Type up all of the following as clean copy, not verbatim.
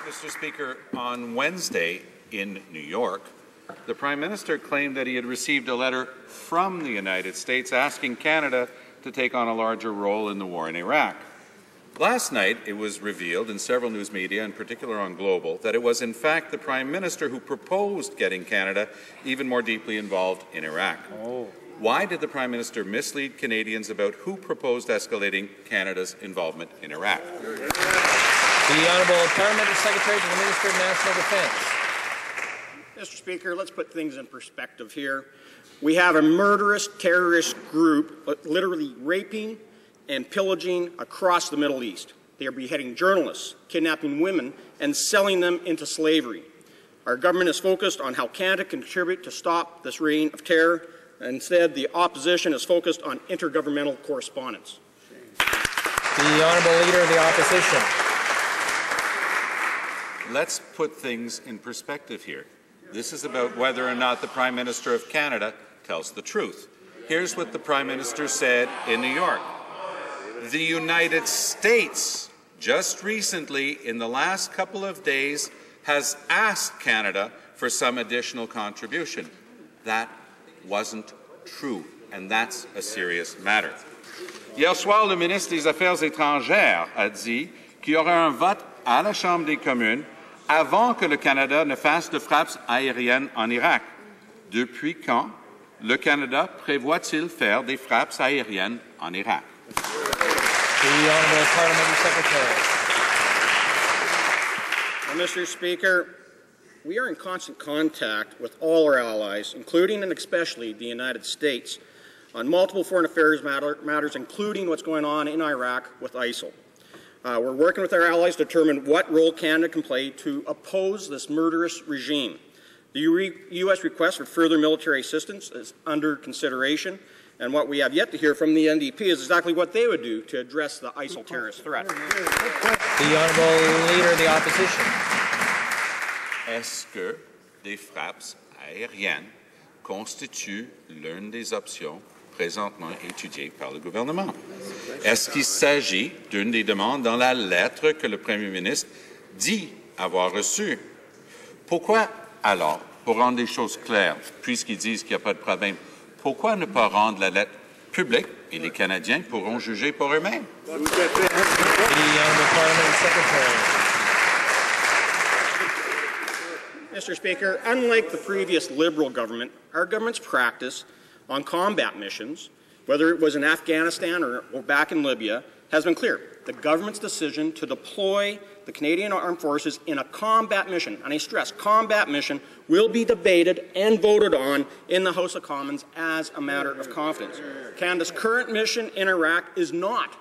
Mr. Speaker, on Wednesday in New York, the Prime Minister claimed that he had received a letter from the United States asking Canada to take on a larger role in the war in Iraq. Last night, it was revealed in several news media, in particular on Global, that it was in fact the Prime Minister who proposed getting Canada even more deeply involved in Iraq. Why did the Prime Minister mislead Canadians about who proposed escalating Canada's involvement in Iraq? The Honourable Parliamentary Secretary to the Minister of National Defence. Mr. Speaker, let's put things in perspective here. We have a murderous terrorist group literally raping and pillaging across the Middle East. They are beheading journalists, kidnapping women, and selling them into slavery. Our government is focused on how Canada can contribute to stop this reign of terror. Instead, the opposition is focused on intergovernmental correspondence. The Honourable Leader of the Opposition. Let's put things in perspective here. This is about whether or not the Prime Minister of Canada tells the truth. Here's what the Prime Minister said in New York. The United States, just recently, in the last couple of days, has asked Canada for some additional contribution. That wasn't true, and that's a serious matter. Hier soir, le ministre des Affaires étrangères a dit qu'il y aura un vote à la Chambre des communes avant que le Canada ne fasse de frappes aériennes en Irak. Depuis quand le Canada prévoit-il faire des frappes aériennes en Irak? The Honourable Parliamentary Secretary. Mr. Speaker, we are in constant contact with all our allies, including and especially the United States, on multiple foreign affairs matters, including what's going on in Iraq with ISIL. We're working with our allies to determine what role Canada can play to oppose this murderous regime. The U.S. request for further military assistance is under consideration, and what we have yet to hear from the NDP is exactly what they would do to address the ISIL terrorist threat. The Honourable Leader of the Opposition. Est-ce que des frappes aériennes constituent l'une des options présentement étudiées par le gouvernement? Est-ce qu'il s'agit d'une des demandes dans la lettre que le Premier ministre dit avoir reçue? Pourquoi alors, pour rendre les choses claires, puisqu'ils disent qu'il n'y a pas de problème, pourquoi ne pas rendre la lettre publique et les Canadiens pourront juger pour eux-mêmes? The Honourable Parliamentary Secretary. Mr. Speaker, unlike the previous Liberal government, our government's practice on combat missions, whether it was in Afghanistan or back in Libya, has been clear. The government's decision to deploy the Canadian Armed Forces in a combat mission, and I stress combat mission, will be debated and voted on in the House of Commons as a matter of confidence. Canada's current mission in Iraq is not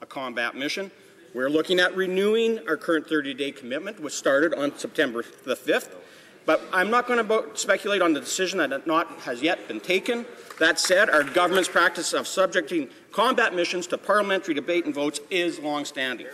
a combat mission. We're looking at renewing our current 30-day commitment, which started on September the 5th. But I'm not going to speculate on the decision that has yet been taken. That said, our government's practice of subjecting combat missions to parliamentary debate and votes is long-standing.